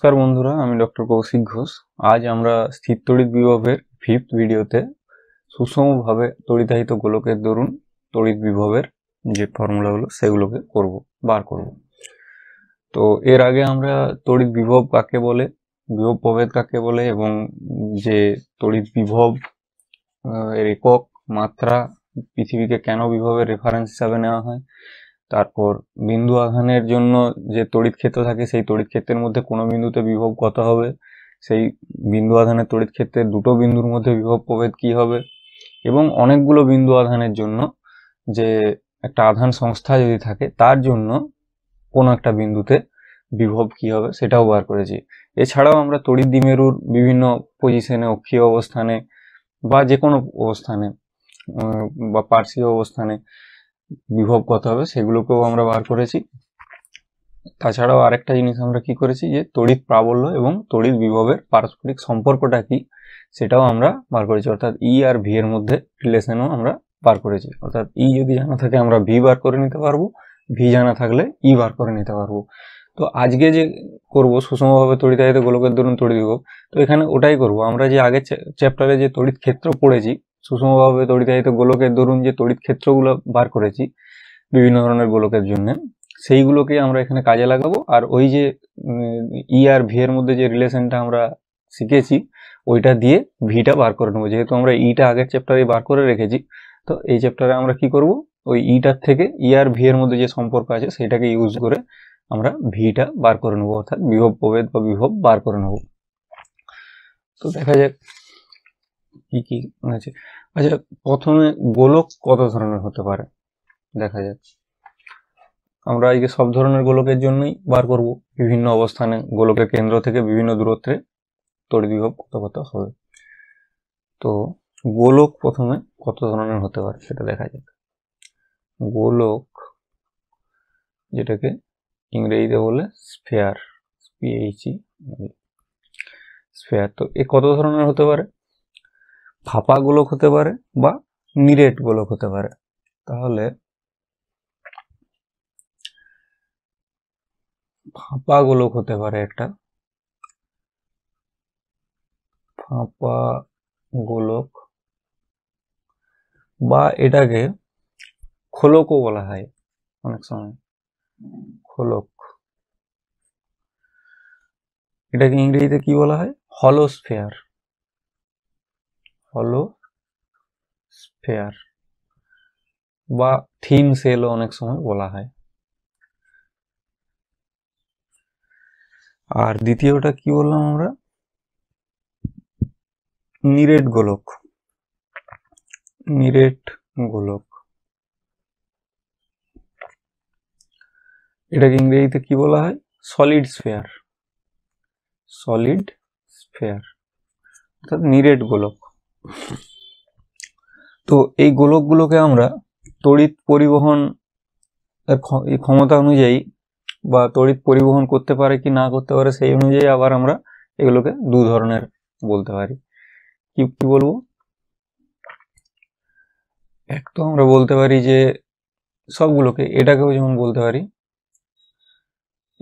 নমস্কার বন্ধুরা, আমি ডক্টর কৌশিক ঘোষ। আজ আমরা স্থির তড়িৎ বিভবের 5th ভিডিওতে সুষমভাবে তড়িতাহিত গোলকের দরুন তড়িৎ বিভবের যে ফর্মুলাগুলো সেগুলোকে বার করব। তো এর আগে আমরা তড়িৎ বিভব কাকে বলে, বিভব প্রভেদ কাকে বলে এবং যে তড়িৎ বিভব এর একক, মাত্রা, পৃথিবীকে কেন বিভবের রেফারেন্স হিসাবে নেওয়া হয়, তারপর বিন্দু আধানের জন্য যে তড়িৎ ক্ষেত্র থাকে সেই তড়িৎ ক্ষেত্রের মধ্যে কোনো বিন্দুতে বিভব কত হবে, সেই বিন্দু আধানের তড়িৎ ক্ষেত্রে দুটো বিন্দুর মধ্যে বিভব প্রভেদ কি হবে, এবং অনেকগুলো বিন্দু আধানের জন্য যে একটা আধান সংস্থা যদি থাকে তার জন্য কোনো একটা বিন্দুতে বিভব কি হবে সেটাও বার করেছি। এছাড়াও আমরা তড়িৎ দ্বিমেরুর বিভিন্ন পজিশনে, অক্ষীয় অবস্থানে বা যে কোনো অবস্থানে বা পার্শ্বীয় অবস্থানে বিভব কত হবে সেগুলোকেও আমরা বার করেছি। তাছাড়াও আরেকটা জিনিস আমরা কি করেছি, যে তড়িৎ প্রাবল্য এবং তড়িৎ বিভবের পারস্পরিক সম্পর্কটা কি সেটাও আমরা বার করেছি, অর্থাৎ ই আর ভি এর মধ্যে রিলেশনও আমরা বার করেছি। অর্থাৎ ই যদি জানা থাকে আমরা ভি বার করে নিতে পারবো, ভি জানা থাকলে ই বার করে নিতে পারবো। তো আজকে যে করব সুষমভাবে তড়িতাহিত গোলকের দরুন তড়িৎ বিভব, তো এখানে ওটাই করব। আমরা যে আগের চ্যাপ্টারে যে তড়িৎ ক্ষেত্র পড়েছি, সুষমভাবে তড়িতাহিত গোলকের দরুন যে তড়িৎ ক্ষেত্রগুলো বার করেছি বিভিন্ন ধরনের গোলকের জন্য, সেইগুলোকে আমরা এখানে কাজে লাগাবো। আর ওই যে ই আর ভি এর মধ্যে যে রিলেশনটা আমরা শিখেছি ওইটা দিয়ে ভিটা বার করে নেবো। যেহেতু আমরা ইটা আগের চ্যাপ্টারে বার করে রেখেছি, তো এই চ্যাপ্টারে আমরা কি করব, ওই ইটার থেকে ই আর ভি এর মধ্যে যে সম্পর্ক আছে সেটাকে ইউজ করে আমরা ভিটা বার করে নেবো, অর্থাৎ বিভব প্রভেদ বা বিভব বার করে নেব। তো দেখা যাক কি কি আছে। আচ্ছা, প্রথমে গোলক কত ধরনের হতে পারে দেখা যাক। আমরা এই যে সব ধরনের গোলকের জন্যই বার করব, বিভিন্ন অবস্থানে গোলকের কেন্দ্র থেকে বিভিন্ন দূরত্বে তড়িৎ বিভব কত কত হবে। তো গোলক প্রথমে কত ধরনের হতে পারে সেটা দেখা যাক। গোলক, যেটাকে ইংরেজিতে বলে স্ফেয়ার, পিএইচই স্ফেয়ার, তো এ কত ধরনের হতে পারে? ফাঁপা গোলক হতে পারে বা নিরেট গোলক হতে পারে। তাহলে ফাঁপা গোলক হতে পারে একটা, ফাঁপা গোলক, বা এটাকে খোলকও বলা হয় অনেক সময়, খোলক। এটাকে ইংরেজিতে কি বলা হয়? হলো স্ফেয়ার, হলো স্ফেয়ার বা থিন সেলও অনেক সময় বলা হয়। আর দ্বিতীয়টা কি বললাম আমরা? নিরেট গোলক, নিরেট গোলক। এটাকে ইংরেজিতে কি বলা হয়? সলিড স্ফেয়ার, সলিড স্ফেয়ার অর্থাৎ নিরেট গোলক। তো এই গোলকগুলোকে আমরা তড়িৎ পরিবহন ক্ষমতা অনুযায়ী বা তড়িৎ পরিবহন করতে পারে কি না করতে পারে সেই অনুযায়ী আবার আমরা এগুলোকে দু ধরনের বলতে পারি। কি কি বলবো? এক তো আমরা বলতে পারি যে সবগুলোকে, এটাকেও যেমন বলতে পারি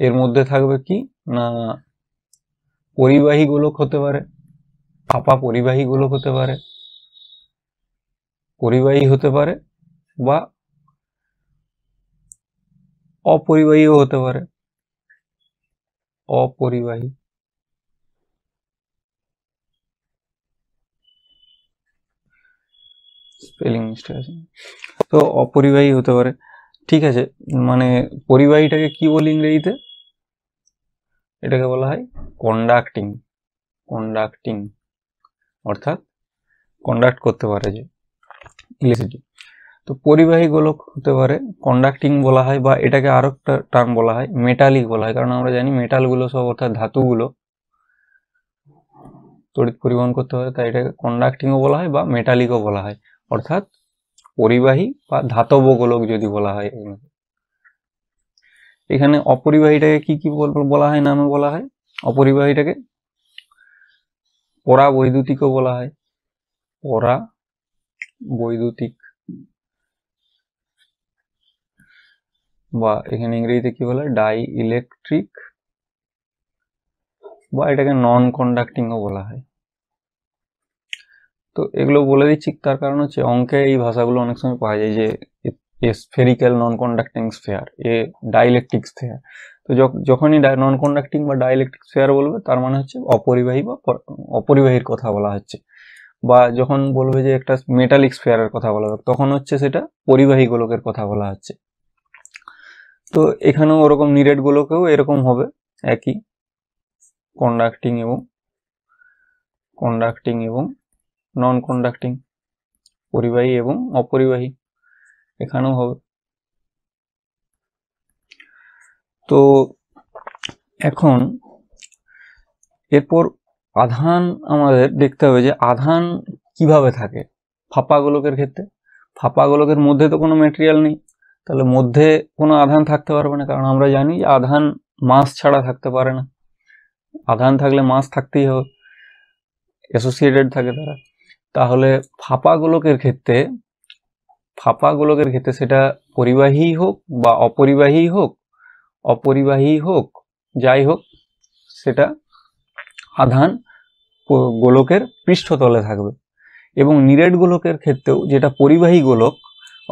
এর মধ্যে থাকবে কি না পরিবাহী গোলক হতে পারে, ফাঁপা পরিবাহী গোলক হতে পারে, পরিবাহী হতে পারে বা অপরিবাহীও হতে পারে, অপরিবাহী। স্পেলিং মিস্টেক আছে, তো অপরিবাহী হতে পারে। ঠিক আছে, মানে পরিবাহীটাকে কি বলি ইংরেজিতে? এটাকে বলা হয় কন্ডাক্টিং, কন্ডাক্টিং অর্থাৎ কন্ডাক্ট করতে পারে যে ইলেকট্রিসিটি। তো পরিবাহী গোলক হতে পারে, কন্ডাক্টিং বলা হয়, বা এটাকে আরো একটা টার্ম বলা হয় মেটালিক বলা হয়, কারণ আমরা জানি মেটালগুলো সব অর্থাৎ ধাতুগুলো তড়িৎ পরিবহন করতে পারে, তাই এটাকে কন্ডাক্টিংও বলা হয় বা মেটালিকও বলা হয়, অর্থাৎ পরিবাহী বা ধাতব গোলক যদি বলা হয়। এখানে অপরিবাহীটাকে কি কি বলা হয়, নামে বলা হয়? অপরিবাহীটাকে পরাবৈদ্যুতিকও বলা হয়, পরাবৈদ্যুতিক, বা এখানে ইংরেজিতে কি বলা হয়? ডাই ইলেকট্রিক বা এটাকে নন কন্ডাক্টিংও বলা হয়। তো এগুলো বলে দিচ্ছি তার কারণ হচ্ছে অঙ্কে এই ভাষাগুলো অনেক সময় পাওয়া যায়, যে স্ফেরিক্যাল নন কন্ডাক্টিং স্ফেয়ার, এ ডাইলেকট্রিক স্ফেয়ার। তো যখনই নন কন্ডাক্টিং বা ডাইলেকট্রিক স্ফেয়ার বলবে তার মানে হচ্ছে অপরিবাহী বা অপরিবাহীর কথা বলা হচ্ছে। বা যখন বলবে যে একটা মেটালিক স্ফেয়ারের কথা বলা হবে তখন হচ্ছে সেটা পরিবাহী গোলকের কথা বলা হচ্ছে। তো এখানেও ওরকম নিরেট গোলকেও এরকম হবে, একই কন্ডাক্টিং এবং নন কন্ডাক্টিং, পরিবাহী এবং অপরিবাহী, এখানেও হবে। তো এখন এরপর আধান আমাদের দেখতে হবে যে আধান কিভাবে থাকে ফাঁপা গোলকের ক্ষেত্রে। ফাঁপা গোলকের মধ্যে তো কোনো ম্যাটেরিয়াল নেই, তাহলে মধ্যে কোনো আধান থাকতে পারবে না, কারণ আমরা জানি যে আধান মাস ছাড়া থাকতে পারে না। আধান থাকলে মাস থাকতেই হবে, অ্যাসোসিয়েটেড থাকে তারা। তাহলে ফাঁপা গোলকের ক্ষেত্রে সেটা পরিবাহী হোক বা অপরিবাহী হোক যাই হোক, সেটা আধান গোলকের পৃষ্ঠতলে থাকবে। এবং নিরেট গোলকের ক্ষেত্রেও যেটা পরিবাহী গোলক,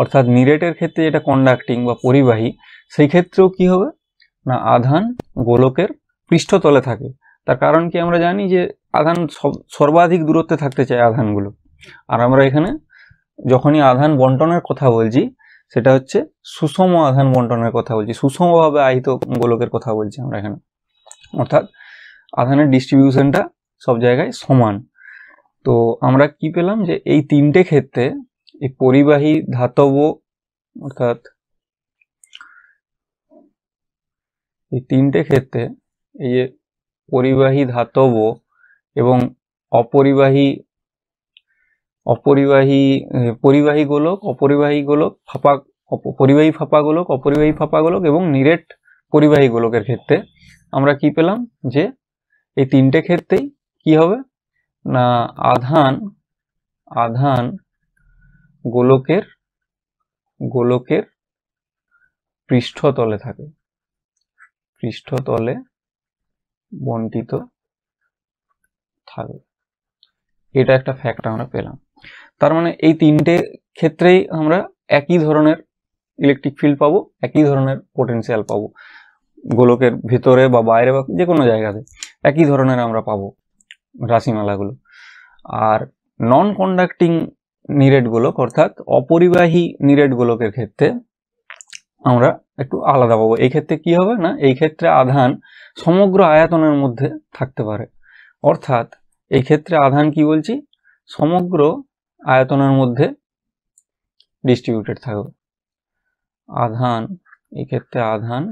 অর্থাৎ নিরেটের ক্ষেত্রে যেটা কন্ডাক্টিং বা পরিবাহী, সেই ক্ষেত্রেও কি হবে না আধান গোলকের পৃষ্ঠতলে থাকে। তার কারণ কি, আমরা জানি যে আধান সর্বাধিক দূরত্বে থাকতে চায় আধানগুলো। আর আমরা এখানে যখনই আধান বন্টনের কথা বলছি সেটা হচ্ছে সুষম আধান বন্টনের কথা বলছি, সুষমভাবে আহিত গোলকের কথা বলছি আমরা এখানে, অর্থাৎ আধানের ডিস্ট্রিবিউশনটা সব জায়গায় সমান। তো আমরা কি পেলাম যে এই তিনটে ক্ষেত্রে এই পরিবাহী ধাতব, অর্থাৎ এই তিনটে ক্ষেত্রে এই যে পরিবাহী ধাতব এবং পরিবাহী গোলক, অপরিবাহী গোলক, পরিবাহী ফাঁপা গোলক, অপরিবাহী ফাঁপা গোলক এবং নিরেট পরিবাহী গোলকের ক্ষেত্রে আমরা কি পেলাম যে এই তিনটে ক্ষেত্রেই কি হবে না আধান গোলকের পৃষ্ঠতলে থাকে, পৃষ্ঠতলে বন্টিত থাকবে। এটা একটা ফ্যাক্ট আমরা পেলাম। তার মানে এই তিনটে ক্ষেত্রেই আমরা একই ধরনের ইলেকট্রিক ফিল্ড পাবো, একই ধরনের পোটেনশিয়াল পাবো, গোলকের ভিতরে বা বাইরে বা যে কোনো জায়গাতে একই ধরনের আমরা পাবো রাশিমালাগুলো। আর নন কন্ডাক্টিং নিরেট গোলক, অর্থাৎ অপরিবাহী নিরেট গোলকের ক্ষেত্রে আমরা একটু আলাদা পাবো। এই ক্ষেত্রে কি হবে না, এই ক্ষেত্রে আধান সমগ্র আয়তনের মধ্যে থাকতে পারে, অর্থাৎ এই ক্ষেত্রে আধান কি বলছি, সমগ্র আয়তনের মধ্যে ডিস্ট্রিবিউটেড থাকবে। এই ক্ষেত্রে আধান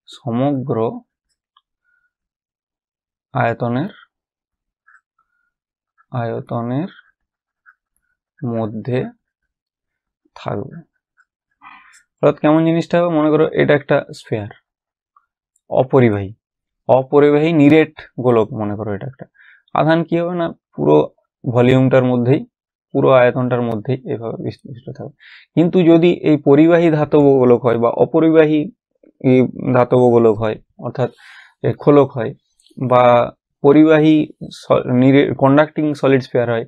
সমগ্র আয়তনের মধ্যে থাকবে। অর্থাৎ কেমন জিনিসটা হবে, মনে করো এটা একটা স্ফেয়ার, অপরিবাহী নিরেট গোলক, মনে করো এটা একটা আধান কি হবে না পুরো ভলিউমটার মধ্যেই, পুরো আয়তনটার মধ্যেই এভাবে বিস্তৃত থাকবে। কিন্তু যদি এই পরিবাহী ধাতব গোলক হয় বা অপরিবাহী ধাতব গোলক হয়, অর্থাৎ খোলক হয়, বা পরিবাহী কন্ডাক্টিং সলিড স্ফেয়ার হয়,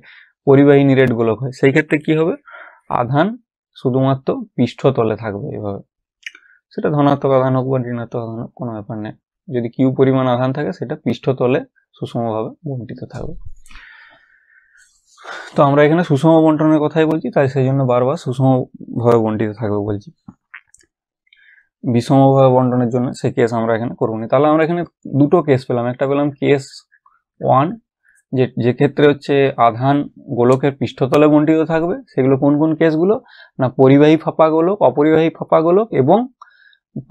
পরিবাহী নিরেট গোলক হয়, সেই ক্ষেত্রে কি হবে, আধান শুধুমাত্র পৃষ্ঠতলে থাকবে এভাবে। সেটা ধনাত্মক আধান হোক বা ঋণাত্মক আধান হোক, কোনো ব্যাপার নেই। যদি কিউ পরিমাণ আধান থাকে সেটা পৃষ্ঠতলে সুষমভাবে বন্টিত থাকবে। তো আমরা এখানে সুষম বন্টনের কথাই বলছি, তাই সেই জন্য বারবার সুষমভাবে বন্টিত থাকবে বলছি। বিষমভাবে বন্টনের জন্য সেই কেস আমরা এখানে করবো না। তাহলে আমরা এখানে দুটো কেস পেলাম, একটা পেলাম কেস 1, যে ক্ষেত্রে হচ্ছে আধান গোলকের পৃষ্ঠতলে বন্টিত থাকবে। সেগুলো কোন কোন কেসগুলো না, পরিবাহী ফাঁপা গোলক, অপরিবাহী ফাঁপা গোলক এবং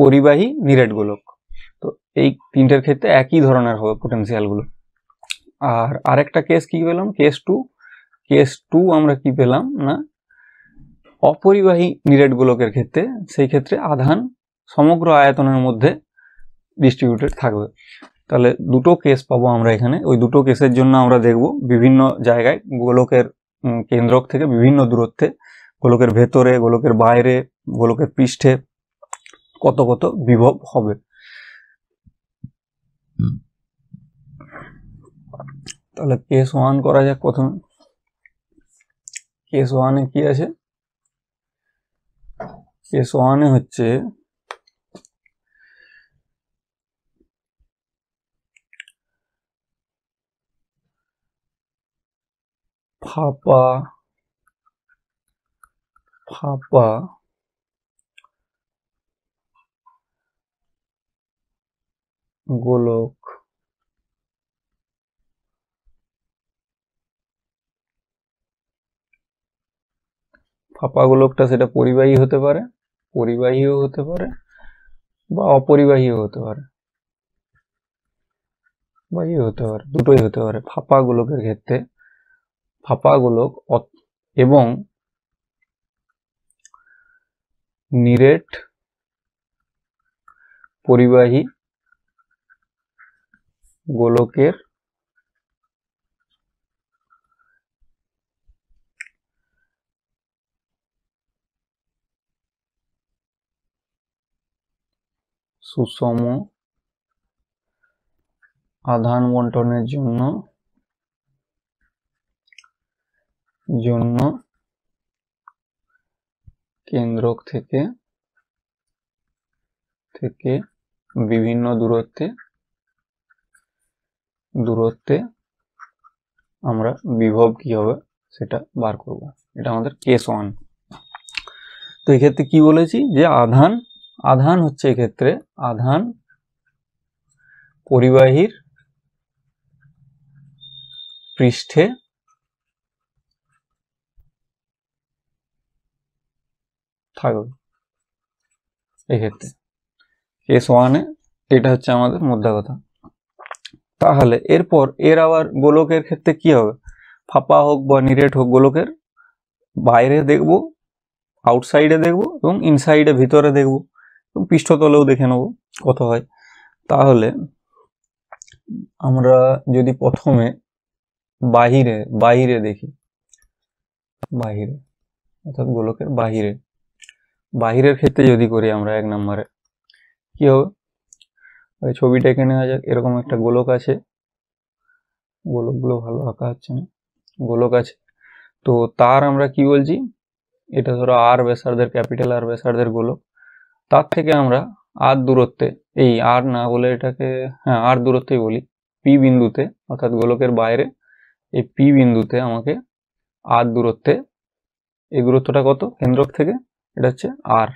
পরিবাহী নিরেট গোলক। তো এই তিনটের ক্ষেত্রে একই ধরনের হবে পোটেনশিয়ালগুলো। আর আরেকটা কেস কি পেলাম, কেস টু আমরা কি পেলাম না, অপরিবাহী নিরেট গোলকের ক্ষেত্রে সেই ক্ষেত্রে আধান সমগ্র আয়তনের মধ্যে ডিস্ট্রিবিউটেড থাকবে। তাহলে দুটো কেস পাবো আমরা এখানে। ওই দুটো কেসের জন্য আমরা দেখব বিভিন্ন জায়গায় গোলকের কেন্দ্রক থেকে বিভিন্ন দূরত্বে, গোলকের ভেতরে, গোলকের বাইরে, গোলকের পৃষ্ঠে কত কত বিভব হবে। তাহলে কেস 1 করা যাক প্রথমে। কেস 1 এ কি আছে? কেস 1 এ হচ্ছে ফাপা গোলক ফাঁপা গোলকটা সেটা পরিবাহী হতে পারে, পরিবাহীও হতে পারে বা অপরিবাহীও হতে পারে, বা হতে পারে, দুটোই হতে পারে। ফাঁপা গোলকের ক্ষেত্রে ফাঁপা গোলক এবং নিরেট পরিবাহী গোলকের সুষম আধান বন্টনের জন্য কেন্দ্রক থেকে বিভিন্ন দূরত্বে আমরা বিভব কি হবে সেটা বার করব। এটা আমাদের কেস 1। তো এক্ষেত্রে কি বলেছি যে আধান হচ্ছে এক্ষেত্রে আধান পরিবাহীর পৃষ্ঠে থাকবে। এক্ষেত্রে কেস 1 এ এটা হচ্ছে আমাদের মোদ্দা কথা। তাহলে এরপর আবার গোলকের ক্ষেত্রে কি হবে? ফাঁপা হোক বা নিরেট হোক, গোলকের বাইরে দেখব, আউটসাইডে দেখব এবং ইনসাইডে ভিতরে দেখব এবং পৃষ্ঠতলেও দেখে নেব কত হয়। তাহলে আমরা যদি প্রথমে বাহিরে দেখি, অর্থাৎ গোলকের বাহিরের ক্ষেত্রে যদি করি আমরা 1 নম্বরে কি হবে? ছবিটা এখানে নেওয়া যাক। এরকম একটা গোলক আছে, গোলকগুলো ভালো আঁকা হচ্ছে না, গোলক আছে। তো তার আমরা কি বলছি, এটা ধরো আর ব্যাসার্ধের, ক্যাপিটাল আর ব্যাসার্ধের গোলক। তার থেকে আমরা আর দূরত্বে, এই আর না বলে এটাকে আর দূরত্বেই বলি, পি বিন্দুতে, অর্থাৎ গোলকের বাইরে এই পি বিন্দুতে আমাকে আর দূরত্বে, এই দূরত্বটা কত কেন্দ্রক থেকে? এটা হচ্ছে আর।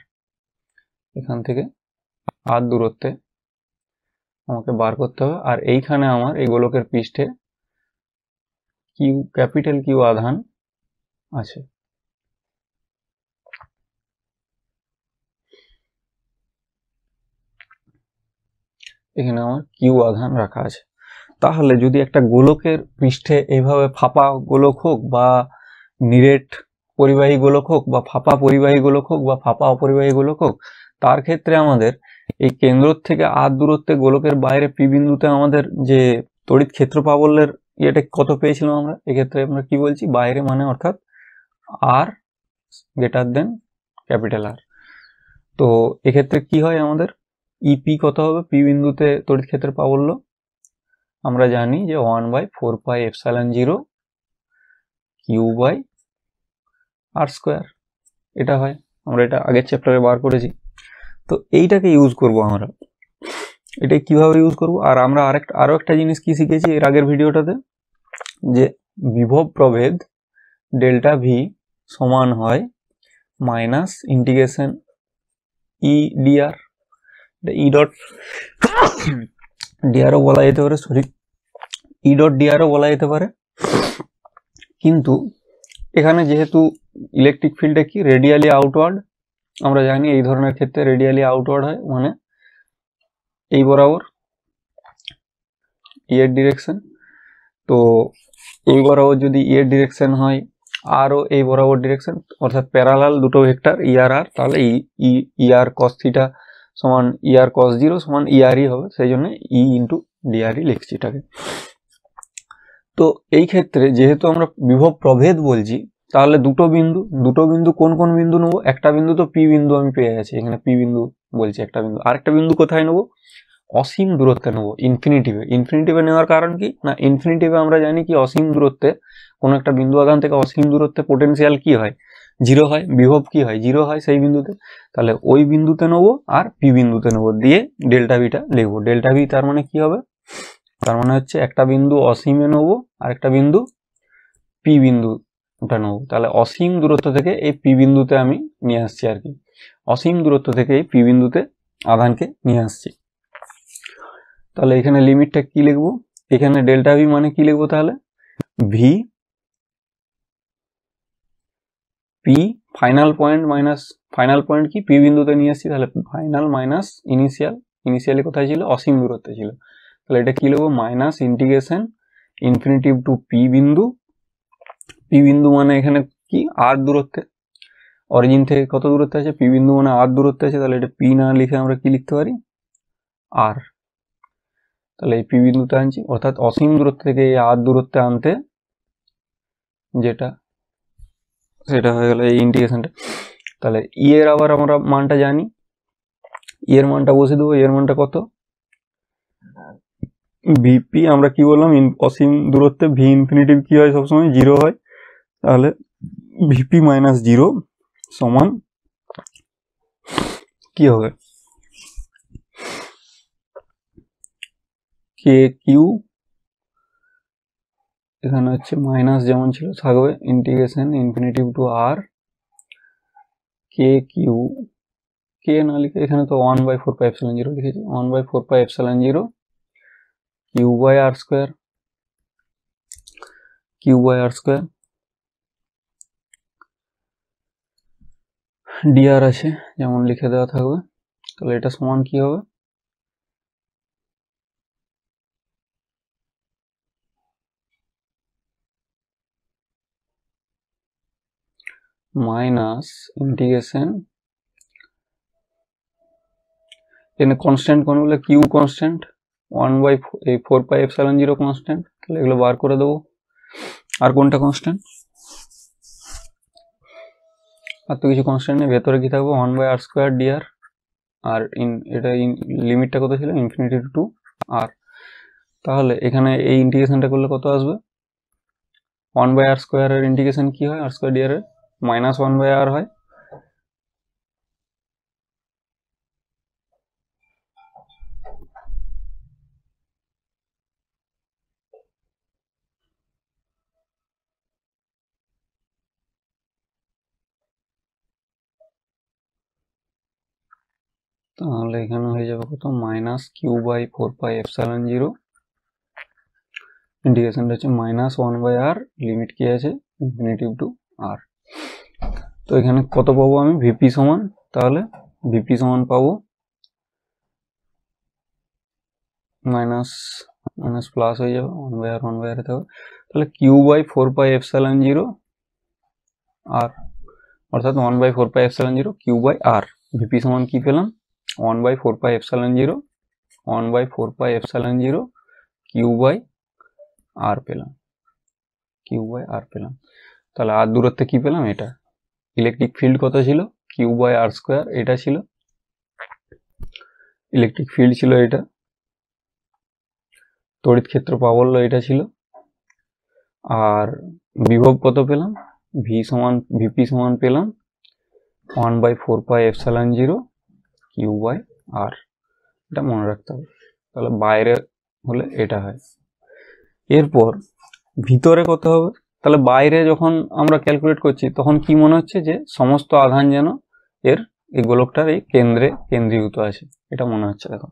এখান থেকে আর দূরত্বে আমাকে বার করতে হবে। আর এইখানে আমার এই গোলকের পৃষ্ঠে ক্যাপিটাল কিউ আধান আছে। এখানে আমার কিউ আধান রাখা আছে। তাহলে যদি একটা গোলকের পৃষ্ঠে এইভাবে ফাঁপা গোলক হোক বা নিরেট পরিবাহী গোলক হোক বা ফাঁপা পরিবাহী গোলক হোক বা ফাঁপা অপরিবাহী গোলক হোক, তার ক্ষেত্রে আমাদের এই কেন্দ্র থেকে আর দূরত্বে গোলকের বাইরে পি বিন্দুতে আমাদের যে তড়িৎ ক্ষেত্র প্রাবল্যের ইয়েটা কত পেয়েছিলাম আমরা, এক্ষেত্রে আমরা কি বলছি, বাইরে মানে অর্থাৎ আর গ্রেটার দেন ক্যাপিটাল আর। তো এক্ষেত্রে কি হয় আমাদের, ইপি কত হবে? পি বিন্দুতে তড়িৎ ক্ষেত্রের প্রাবল্য আমরা জানি যে 1/4πε0 Q/r²। এটা হয়, আমরা এটা আগের চ্যাপ্টারে বার করেছি। তো এইটাকে ইউজ করব আমরা। এটা কিভাবে ইউজ করব? আর আমরা আরো একটা জিনিস কি শিখেছি এর আগের ভিডিওটাতে, যে বিভব প্রভেদ ডেল্টা ভি সমান হয় মাইনাস ইন্টিগ্রেশন ই ডিআর। ই ডট ডিআরও বলা যেতে পারে, সরি, ই ডট ডিআরও বলা যেতে পারে। কিন্তু এখানে যেহেতু ইলেকট্রিক ফিল্ডে কি রেডিয়ালি আউটওয়ার্ড, আমরা জানি এই ধরনের ক্ষেত্রে রেডিয়ালি আউটওয়ার্ড হয়, মানে এই বরাবর ই এর ডিরেকশন। তো এই বরাবর যদি ই এর ডিরেকশন হয়, আরও এই বরাবর ডিরেকশন, অর্থাৎ প্যারালাল দুটো ভেক্টর ই আর আর, তাহলে ই আর কস থিটা সমান ই আর কস 0 সমান ই আর ই হবে। সেই জন্য ই ইন্টু ডিআরই লিখছি এটাকে। তো এই ক্ষেত্রে যেহেতু আমরা বিভব প্রভেদ বলছি, তাহলে দুটো বিন্দু কোন কোন বিন্দু নেবো? একটা বিন্দু তো পি বিন্দু আমি পেয়ে গেছি, এখানে পি বিন্দু বলছি একটা বিন্দু। আরেকটা বিন্দু কোথায় নেবো? অসীম দূরত্বে নেবো, ইনফিনিটিভে নেওয়ার কারণ কি না, ইনফিনিটিভে আমরা জানি কি অসীম দূরত্বে কোনো একটা বিন্দু আধান থেকে অসীম দূরত্বে পোটেনশিয়াল কি হয়, 0 হয়, বিভব কি হয়, 0 হয় সেই বিন্দুতে। তাহলে ওই বিন্দুতে নেবো আর পি বিন্দুতে নেবো, দিয়ে ডেল্টা ভিটা লিখবো। ডেল্টা ভি তার মানে কি হবে, তার মানে হচ্ছে একটা বিন্দু অসীমে নেবো আর একটা বিন্দু পি বিন্দুটা নেবো। তাহলে অসীম দূরত্ব থেকে এই পি বিন্দুতে আমি নিয়ে আসছি আর কি, অসীম দূরত্ব থেকে এই পি বিন্দুতে আধানকে নিয়ে আসছি। তাহলে এখানে লিমিটটা কি লিখবো, এখানে ডেল্টা ভি মানে কি লিখবো, তাহলে V P final point minus, final point কি পি বিন্দুতে নিয়ে আসছি, তাহলে ফাইনাল মাইনাস ইনিশিয়ালি কোথায় ছিল, অসীম দূরত্বে ছিল। তাহলে এটা কি লিখবো, minus integration infinity two P বিন্দু, পি বিন্দু মানে এখানে কি আর দূরত্বে, অরিজিন থেকে কত দূরত্বে আছে, পি বিন্দু মানে আর দূরত্বে আছে। তাহলে এটা পি না লিখে আমরা কি লিখতে পারি, আর। তাহলে এই পি বিন্দুতে আনছি, অর্থাৎ অসীম দূরত্ব থেকে এই আর দূরত্বে আনতে যেটা, সেটা হয়ে গেল এই ইন্টিগ্রেশনটা। তাহলে ই এর আবার আমরা মানটা জানি, ই এর মানটা বসে দেবো, এর মানটা কত, ভিপি আমরা কি বললাম, অসীম দূরত্বে ভি ইনফিনিটিভ কি হয়, সবসময় 0 হয়। তাহলে ভিপি মাইনাস 0 সমান কি হবে, কে কিউ, এখানে হচ্ছে মাইনাস যেমন ছিল থাকবে, integration infinity to R K Q, K না লিখে এখানে তো 1/4πε0 লিখেছি, 1/4πε0 Q by R square, DR আছে যেমন লিখে দেওয়া থাকবে। তাহলে এটা সমান কি হবে, মাইনাস ইন্টিগ্রেশন, এখানে কনস্ট্যান্ট কোনগুলো, কিউ কনস্ট্যান্ট, 1/4πε0 কনস্ট্যান্ট, তাহলে এগুলো বার করে দেবো। আর কোনটা কনস্ট্যান্ট, আর তো কিছু কনস্ট্যান্ট নেই, ভেতরে কি থাকবে 1/r² dr, আর এটা লিমিটটা কত ছিল, ইনফিনিটি টু আর। তাহলে এখানে এই ইন্টিগ্রেশনটা করলে কত আসবে, 1/r² এর ইন্টিগ্রেশন কি হয়, r² dr এর মাইনাস 1/r হয়, তাহলে এখানে হয়ে যাবে কত, মাইনাস q/4πε0, ইন্টিগ্রেশনটা হচ্ছে মাইনাস 1/r, লিমিট কি আছে ইনফিনিটিভ টু আর। তো এখানে কত পাবো আমি, ভিপি সমান, তাহলে ভিপি সমান পাবো মাইনাস মাইনাস প্লাস হয়ে যাবে, 1/r থাকবে, তাহলে q/4πε0 আর, অর্থাৎ 1/4πε0 q/r। ভিপি সমান কি পেলাম, 1/4πε0 q/r পেলাম, তাহলে আর দূরত্বে কি পেলাম, এটা ইলেকট্রিক ফিল্ড কত ছিল, q/r², এটা ছিল ইলেকট্রিক ফিল্ড ছিল, এটা তড়িৎ ক্ষেত্র প্রাবল্য এটা ছিল, আর বিভব কত পেলাম, ভিপি সমান পেলাম 1/4πε0 q/r, এটা মনে রাখতে হবে। তাহলে বাইরে হলে এটা হয়। এরপর ভিতরে কত হবে, তাহলে বাইরে যখন আমরা ক্যালকুলেট করছি তখন কি মনে হচ্ছে যে সমস্ত আধান যেন এই গোলকটার এই কেন্দ্রে কেন্দ্রীভূত আছে, এটা মনে হচ্ছে। দেখো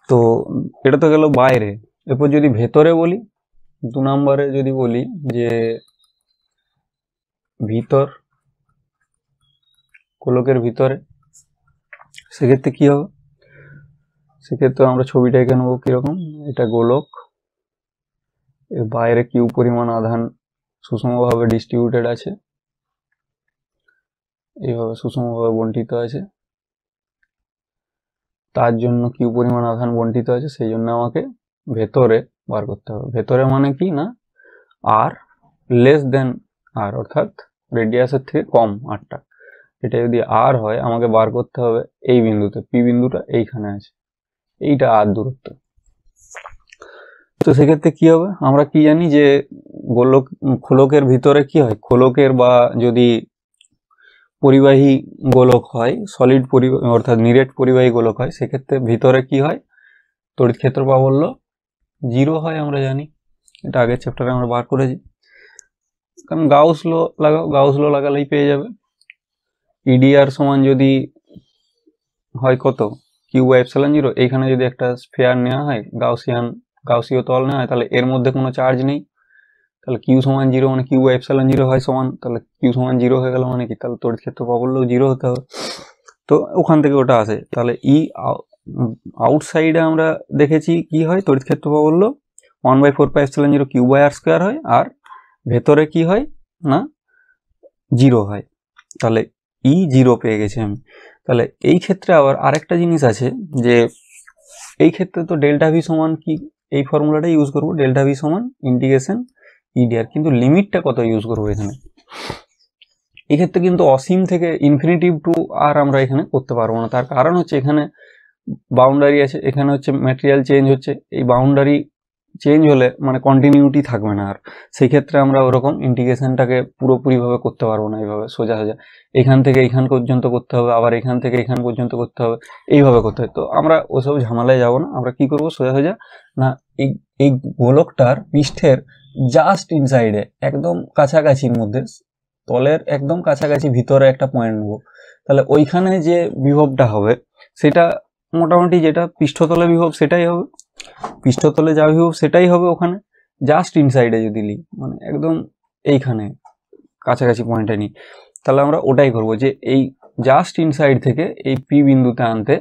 তো এটা তো গেল বাইরে। এরপর যদি ভেতরে বলি, 2 নম্বরে যদি বলি যে ভিতর, গোলকের ভিতরে, সেক্ষেত্রে কি হবে, সেক্ষেত্রে আমরা ছবিটা এঁকে নেবো কিরকম, এটা গোলক, এর বাইরে কিউ পরিমাণ আধান সুষমভাবে ডিস্ট্রিবিউটেড আছে, এইভাবে সুষমভাবে বন্টিত আছে, তার জন্য কিউ পরিমাণ আধান বন্টিত আছে, সেই জন্য আমাকে ভেতরে বার করতে হবে। ভেতরে মানে কি না, আর লেস দেন আর, অর্থাৎ রেডিয়াসের থেকে কম আরটা, এটা যদি আর হয় আমাকে বার করতে হবে এই বিন্দুতে, পি বিন্দুটা এইখানে আছে, এইটা আর দূরত্ব। তো সেক্ষেত্রে কি হবে, আমরা কি জানি যে খোলকের ভিতরে কি হয়, খোলকের বা যদি পরিবাহী গোলক হয়, সলিড অর্থাৎ নিরেট পরিবাহী গোলক হয়, সেক্ষেত্রে ভিতরে কি হয়, তড়িৎ ক্ষেত্র প্রাবল্য 0 হয়, আমরা জানি, এটা আগের চ্যাপ্টারে আমরা বার করেছি। কারণ গাউস ল লাগাও, গাউস ল লাগালেই পেয়ে যাবে। ইডিআর সমান যদি হয় কত, Q/ε0। এইখানে যদি একটা স্ফিয়ার নেওয়া হয়, গাউসীয় তল নেওয়া হয়, তাহলে এর মধ্যে কোনো চার্জ নেই, তাহলে Q সমান 0 মানে Q/ε0 হয় সমান, তাহলে Q সমান 0 হয়ে গেল মানে কি, তাহলে তড়িৎ ক্ষেত্র প্রাবল্য 0 হতে হবে। তো ওখান থেকে ওটা আসে। তাহলে আউটসাইডে আমরা দেখেছি কি হয়, তড়িৎ ক্ষেত্র প্রাবল্য 1/4πε0 Q/r² হয়, আর ভেতরে কি হয় না 0 হয়। তাহলে E0 পেয়ে গেছি আমি। তাহলে এই ক্ষেত্রে আবার আরেকটা জিনিস আছে, যে এই ক্ষেত্রে তো ডেল্টা ভি সমান কি, এই ফর্মুলাটা ইউজ করবো, ডেল্টা ভি সমান ইন্টিগ্রেশন ইডিআর, কিন্তু লিমিটটা কত ইউজ করবো এখানে। এক্ষেত্রে কিন্তু অসীম থেকে ইনফিনিটিভ টু আর আমরা এখানে করতে পারবো না। তার কারণ হচ্ছে এখানে বাউন্ডারি আছে, এখানে হচ্ছে ম্যাটেরিয়াল চেঞ্জ হচ্ছে, এই বাউন্ডারি চেঞ্জ হলে মানে কন্টিনিউটি থাকবে না আর, সেই ক্ষেত্রে আমরা ওরকম ইন্টিগ্রেশনটাকে পুরোপুরিভাবে করতে পারবো না এইভাবে সোজা সোজা, এখান থেকে এখান পর্যন্ত করতে হবে, আবার এখান থেকে এখান পর্যন্ত করতে হবে, এইভাবে করতে হবে। তো আমরা ওসব ঝামেলায় যাব না, আমরা কি করব, সোজা সোজা না এই গোলকটার পৃষ্ঠের জাস্ট ইনসাইডে, একদম কাছাকাছির মধ্যে, তলের একদম কাছাকাছি ভিতরে একটা পয়েন্ট নেব। তাহলে ওইখানে যে বিভবটা হবে সেটা মোটামুটি যেটা পৃষ্ঠতলে বিভব সেটাই হবে, পৃষ্ঠতলে যা বিভব সেটাই হবে ওখানে, জাস্ট ইনসাইডে যদি নিই, মানে একদম এইখানে কাছাকাছি পয়েন্টে নিই, তাহলে আমরা ওটাই করব, যে এই জাস্ট ইনসাইড থেকে এই পি বিন্দুতে আনতে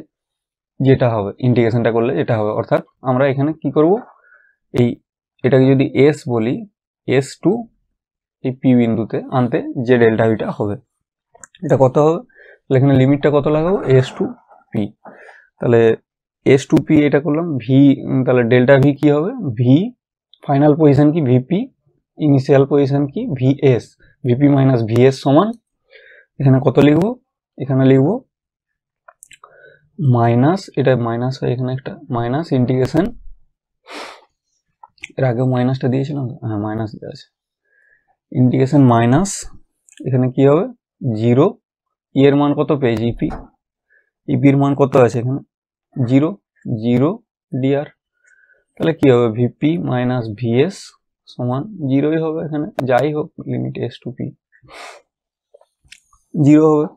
যেটা হবে, ইন্টিগ্রেশনটা করলে যেটা হবে, অর্থাৎ আমরা এখানে কি করব, এটাকে যদি এস বলি, এস টু এই পি বিন্দুতে আনতে যে ডেল্টা ভিটা হবে, এটা কত হবে, তাহলে এখানে লিমিটটা কত লাগাবো, এস টু পি। তাহলে এস টু পি এটা করলাম ভি, তাহলে ডেল্টা ভি কি হবে, ভি ফাইনাল পজিশন কি ভিপি, ইনিশিয়াল পজিশন কি ভিএস, ভিপি মাইনাস ভিএস সমান, এখানে কত লিখবো, এখানে লিখবো মাইনাস, এটা মাইনাস হয়, এখানে একটা মাইনাস ইন্টিগ্রেশন, এর আগেও মাইনাসটা দিয়েছিলাম, হ্যাঁ মাইনাস দেওয়া আছে, ইন্টিগ্রেশন মাইনাস, এখানে কি হবে 0, এর মান কত পেয়েছি ইপি, ইপির মান কত আছে এখানে 0, 0 ডিআর, তাহলে কি হবে ভিপি মাইনাস ভিএস সমান 0ই হবে, এখানে যাই হোক লিমিট এস টু পি 0 হবে।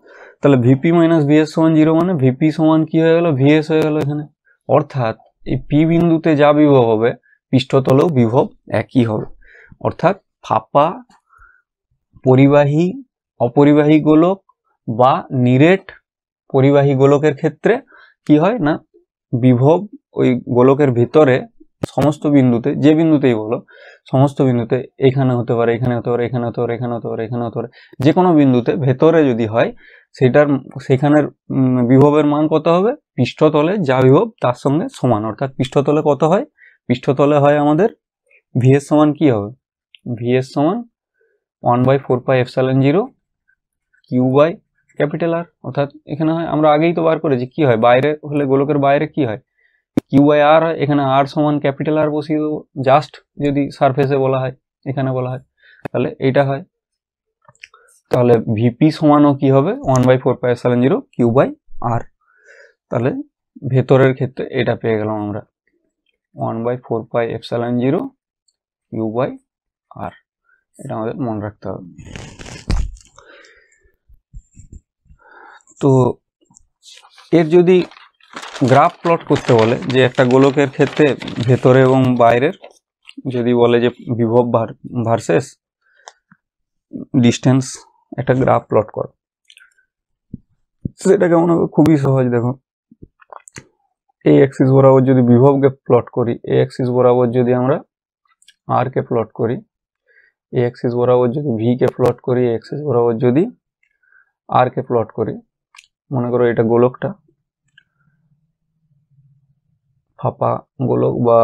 তাহলে ভিপি মাইনাস ভিএস সমান 0 মানে ভিপি সমান কি হয়ে গেল, ভিএস হয়ে গেল এখানে, অর্থাৎ এই পি বিন্দুতে যা বিভব হবে পৃষ্ঠতলেও বিভব একই হবে, অর্থাৎ ফাঁপা পরিবাহী অপরিবাহী গোলক বা নিরেট পরিবাহী গোলকের ক্ষেত্রে কি হয় না, বিভব ওই গোলকের ভিতরে সমস্ত বিন্দুতে, যে বিন্দুতেই বলো সমস্ত বিন্দুতে, এখানে হতে পারে, এখানে হতে পারে, এখানে হতে পারে, এখানে হতে পারে, এখানে হতে পারে, যে কোনো বিন্দুতে ভেতরে যদি হয় সেখানের বিভবের মান কত হবে, পৃষ্ঠতলে যা বিভব তার সঙ্গে সমান, অর্থাৎ পৃষ্ঠতলে কত হয়, পৃষ্ঠতলে হয় আমাদের ভিএস সমান কি হবে, ভিএস সমান 1/4πε0 Q/R, অর্থাৎ এখানে হয়, আমরা আগেই তো বার করেছি কি হয়, বাইরে হলে গোলকের বাইরে কি হয় Q/R হয়, এখানে R সমান R বসিয়ে দেবো, জাস্ট যদি সারফেসে বলা হয়, এখানে বলা হয়, তাহলে এটা হয়। তাহলে ভিপি সমানও কি হবে 1/4πε0 Q/R, তাহলে ভেতরের ক্ষেত্রে এটা পেয়ে গেলাম আমরা 1/4πε0 Q/R, এটা আমাদের মনে রাখতে হবে। তো এর যদি গ্রাফ প্লট করতে বলে, যে একটা গোলকের ক্ষেত্রে ভেতরে এবং বাইরের যদি বলে যে বিভব ভার্সেস ডিস্টেন্স একটা গ্রাফ প্লট করো, সেটা কেমন হবে, খুবই সহজ। দেখো এই অ্যাক্সিস বরাবর যদি বিভবকে প্লট করি, এই অ্যাক্সিস বরাবর যদি আমরা আর কে প্লট করি, এই অ্যাক্সিস বরাবর যদি ভি কে প্লট করি, এই অ্যাক্সিস বরাবর যদি আর কে প্লট করি, মনে করো এটা গোলকটা ফাঁপা গোলক বা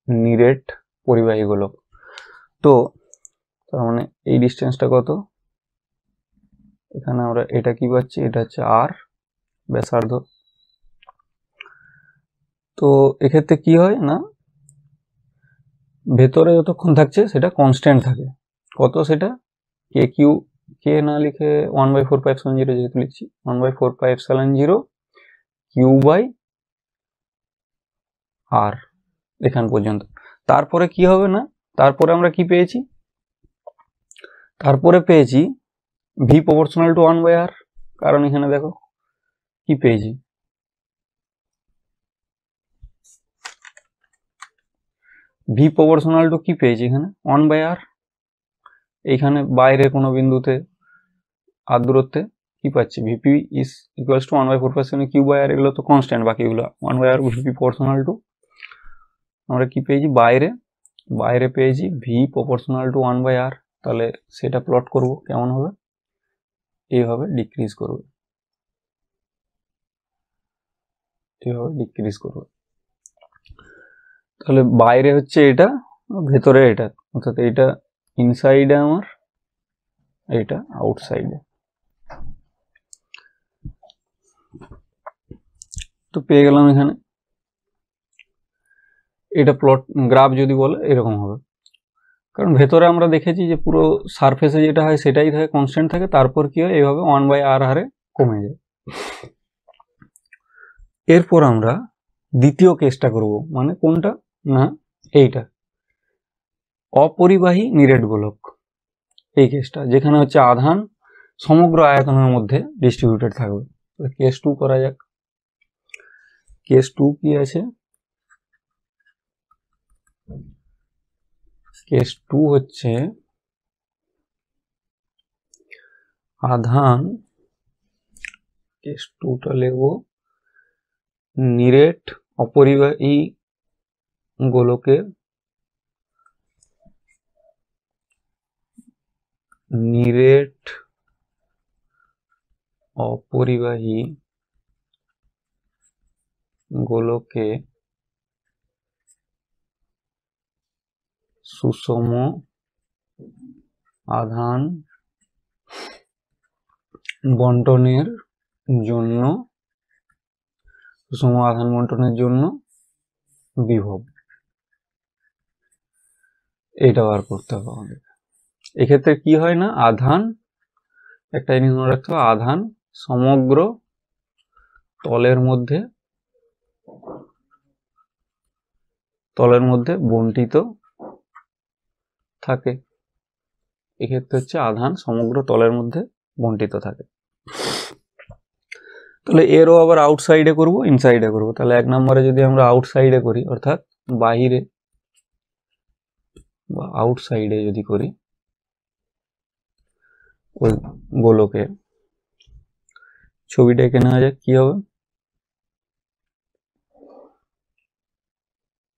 নিরেট পরিবাহী গোলক, তো তার মানে এই ডিস্টেন্সটা কত, এখানে আমরা এটা কি পাচ্ছি, এটা হচ্ছে আর ব্যাসার্ধ, তো এক্ষেত্রে কি হয় না, ভেতরে যতক্ষণ থাকছে সেটা কনস্ট্যান্ট থাকে। কত সেটা, কে কিউ, কে না লিখে 1/4πε0 যেহেতু লিখছি, 1/4πε0 কিউ বাই আর এখান পর্যন্ত। তারপরে কি হবে না, তারপরে আমরা কি পেয়েছি, তারপরে পেয়েছি ভি প্রপোর্শনাল টু 1/r। কারণ এখানে দেখো কি পেয়েছি, ভি প্রপোর্শনাল টু কি পেয়েছি এখানে 1/r। এইখানে বাইরে কোনো বিন্দুতে আর দূরত্বে কি পাচ্ছি, VP is equals to 1/4πε Q by R, এগুলো তো কনস্ট্যান্ট, বাকিগুলো 1/r ভিপি প্রপোর্শনাল টু, আমরা কি পেয়েছি বাইরে, বাইরে পেয়েছি ভি প্রপোর্শনাল টু 1/r। তাহলে সেটা প্লট করব, কেমন হবে, এইভাবে ডিক্রিজ করবে, এইভাবে ডিক্রিজ করবে। তাহলে বাইরে হচ্ছে এটা, ভেতরে এটা, অর্থাৎ এইটা ইনসাইডে আমার, এইটা আউটসাইডে। তো পেয়ে গেলাম এখানে, এটা প্লট গ্রাফ যদি বলে এরকম হবে। কারণ ভেতরে আমরা দেখেছি যে পুরো সারফেসে যেটা হয় সেটাই থাকে, কনস্ট্যান্ট থাকে, তারপর কি হয় এইভাবে 1/r হারে কমে যায়। এরপর আমরা দ্বিতীয় কেসটা করব, মানে কোনটা না এইটা, অপরিবাহী নিরেট গোলক, এই কেসটা যেখানে হচ্ছে আধান সমগ্র আয়তনের মধ্যে ডিস্ট্রিবিউটেড থাকবে। কেস 2 করা যাক। কেস 2 কি আছে, কেস 2 হচ্ছে আধান, কেস 2টা লিখব নিরেট অপরিবাহী গোলকের নিরেট অপরিবাহী গোলকে সুষম আধান বন্টনের জন্য, সুষম আধান বন্টনের জন্য বিভব, এটা বার করতে হবে আমাদের। এক্ষেত্রে কি হয় না, আধান, একটা জিনিস মনে রাখতে হবে, আধান সমগ্র তলের মধ্যে বন্টিত থাকে। এক্ষেত্রে হচ্ছে আধান সমগ্র তলের মধ্যে বন্টিত থাকে। তাহলে এরও আবার আউটসাইডে করব, ইনসাইডে করব। তাহলে 1 নম্বরে যদি আমরা আউটসাইডে করি, অর্থাৎ বাহিরে বা আউটসাইডে যদি করি ওই গোলকের, ছবিটা এঁকে নেওয়া যাক, কি হবে,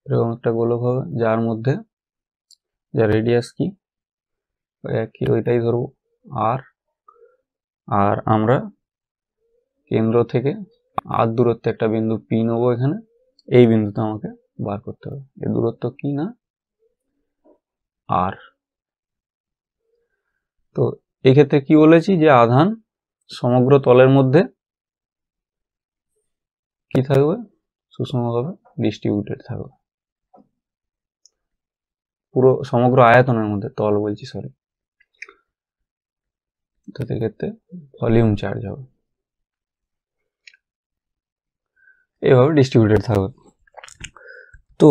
এরকম একটা গোলক হবে যার মধ্যে, যার রেডিয়াস কি একই, ওইটাই ধরবো আর, আর আমরা কেন্দ্র থেকে আর দূরত্বে একটা বিন্দু পি নেবো এখানে, এই বিন্দুতে আমাকে বার করতে হবে, এর দূরত্ব কি না আর। তো এক্ষেত্রে কি বলেছি যে আধান সমগ্র তলের মধ্যে কি থাকবে, সুষমভাবে ডিস্ট্রিবিউটেড থাকবে, পুরো সমগ্র আয়তনের মধ্যে, তল বলছি সরি, তো এক্ষেত্রে ভলিউম চার্জ হবে, এইভাবে ডিস্ট্রিবিউটেড থাকবে। তো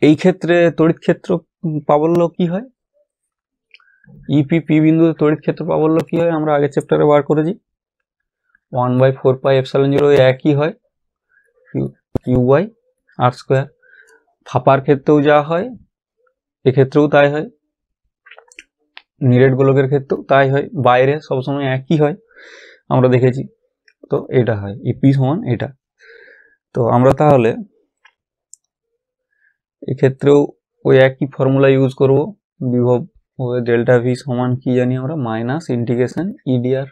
এই ক্ষেত্রে তড়িৎ ক্ষেত্র প্রাবল্য কি হয়, ইপি পি বিন্দুতে তড়িৎ ক্ষেত্র প্রাবল্য কি হয়, আমরা আগের চ্যাপ্টারে বার করেছি 1/4πε0 একই হয় কিউ বাই আর স্কোয়ার। ফাঁপার ক্ষেত্রেও যা হয় এক্ষেত্রেও তাই হয়, নিরেট গোলকের ক্ষেত্রেও তাই হয়, বাইরে সবসময় একই হয় আমরা দেখেছি। তো এটা হয় ইপি সমান এটা। তো আমরা তাহলে এক্ষেত্রেও ওই একই ফর্মুলা ইউজ করব, বিভব ডেল্টা ভি সমান কি জানি আমরা, মাইনাস ইন্টিগ্রেশন ইডিআর।